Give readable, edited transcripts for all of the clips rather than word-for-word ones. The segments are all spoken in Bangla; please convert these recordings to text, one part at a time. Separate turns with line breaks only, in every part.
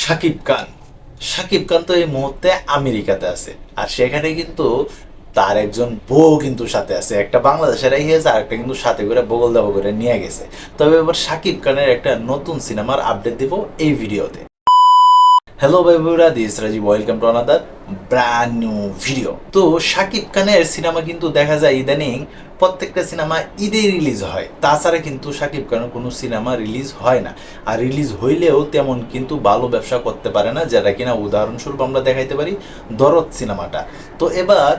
শাকিব খান তো এই মুহূর্তে আমেরিকাতে আছে। আর সেখানে কিন্তু তার একজন বউ কিন্তু সাথে আছে, একটা বাংলাদেশের হয়েছে আর একটা কিন্তু সাথে করে বগল দাবো করে নিয়ে গেছে। তবে এবার শাকিব খানের একটা নতুন সিনেমার আপডেট দিব এই ভিডিওতে। হ্যালো ভাই বন্ধুরা, this Rajib, welcome to another brand new video. তো শাকিব খানের সিনেমা কিন্তু দেখা যায় ইদানিং প্রত্যেকটা সিনেমা ঈদে রিলিজ হয়, তাছাড়া কিন্তু শাকিব খানের কোনো সিনেমা রিলিজ হয় না। আর রিলিজ হইলেও তেমন কিন্তু ভালো ব্যবসা করতে পারে না, যেটা কিনা উদাহরণস্বরূপ আমরা দেখাইতে পারি দরদ সিনেমাটা। তো এবার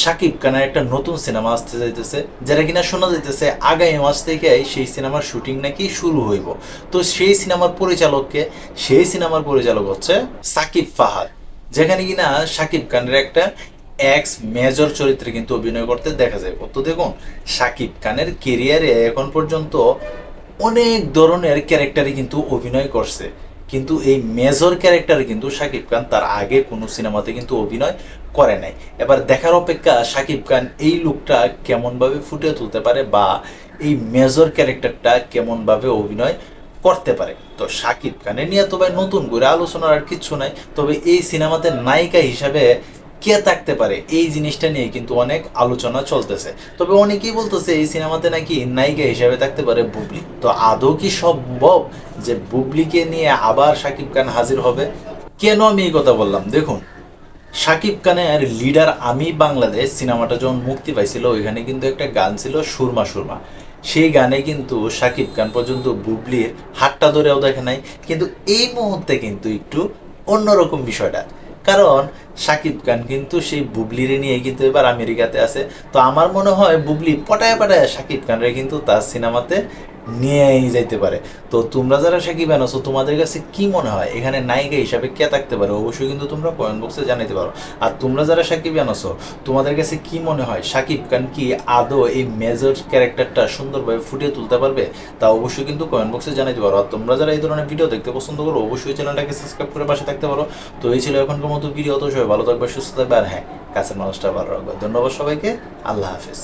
শাকিব খানের একটা নতুন সিনেমা আসতে যাইতেছে, যেটা কিনা শোনা যাইতেছে আগামী মাস থেকে সেই সিনেমার শুটিং নাকি শুরু হইব। তো সেই সিনেমার পরিচালক হচ্ছে সাকিব ফাহাদ, যেখানে কিনা শাকিব খানের একটা এক্স মেজর চরিত্রে কিন্তু অভিনয় করতে দেখা যায়। তো দেখুন, শাকিব খানের কেরিয়ারে এখন পর্যন্ত অনেক ধরনের ক্যারেক্টারে কিন্তু অভিনয় করছে, কিন্তু এই মেজর ক্যারেক্টারে কিন্তু শাকিব খান তার আগে কোনো সিনেমাতে কিন্তু অভিনয় করে নাই। এবার দেখার অপেক্ষা শাকিব খান এই লুকটা কেমনভাবে ফুটিয়ে তুলতে পারে, বা এই মেজর ক্যারেক্টারটা কেমনভাবে অভিনয় করতে পারে। তো শাকিব খানের নিয়ে তো ভাই নতুন করে আলোচনার আর কিচ্ছু নাই, তবে এই সিনেমাতে নায়িকা হিসাবে কে থাকতে পারে এই জিনিসটা নিয়ে কিন্তু অনেক আলোচনা চলতেছে। তবে অনেকেই বলতেছে এই সিনেমাতে নাকি নায়িকা হিসাবে থাকতে পারে বুবলি। তো আদৌ কি সম্ভব যে বুবলিকে নিয়ে আবার শাকিব খান হাজির হবে? কেন আমি এই কথা বললাম দেখুন, শাকিব খানের লিডার আমি বাংলাদেশ সিনেমাটা যখন মুক্তি পাইছিল, ওইখানে কিন্তু একটা গান ছিল সুরমা সুরমা। সেই গানে কিন্তু শাকিব খান পর্যন্ত বুবলির হাতটা ধরেও দেখে নাই। কিন্তু এই মুহূর্তে কিন্তু একটু অন্যরকম বিষয়টা, কারণ শাকিব খান কিন্তু সেই বুবলিরে নিয়ে কিন্তু এবার আমেরিকাতে আছে। তো আমার মনে হয় বুবলি পটায় পটায় শাকিব খানরে কিন্তু তার সিনেমাতে নিয়েই যাইতে পারে। তো তোমরা যারা শাকিব আছো, তোমাদের কাছে কি মনে হয় এখানে নায়িকা হিসাবে কে থাকতে পারে? অবশ্যই কিন্তু তোমরা কমেন্ট বক্সে জানাতে পারো। আর তোমরা যারা শাকিব আছো, তোমাদের কাছে কি মনে হয় শাকিব খান কি আদৌ এই মেজর ক্যারেক্টারটা সুন্দরভাবে ফুটিয়ে তুলতে পারবে? তা অবশ্যই কিন্তু কমেন্ট বক্সে জানাতে পারো। আর তোমরা যারা এই ধরনের ভিডিও দেখতে পছন্দ করো, অবশ্যই চ্যানেলটাকে সাবস্ক্রাইব করে পাশে থাকতে পারো। তো এই ছিল এখনকার মতো ভিডিও। তো সবাই ভালো থাকবে, সুস্থ থাকবে, আর হ্যাঁ, কাছের মানুষটা ভালো রাখবে। ধন্যবাদ সবাইকে। আল্লাহ হাফিজ।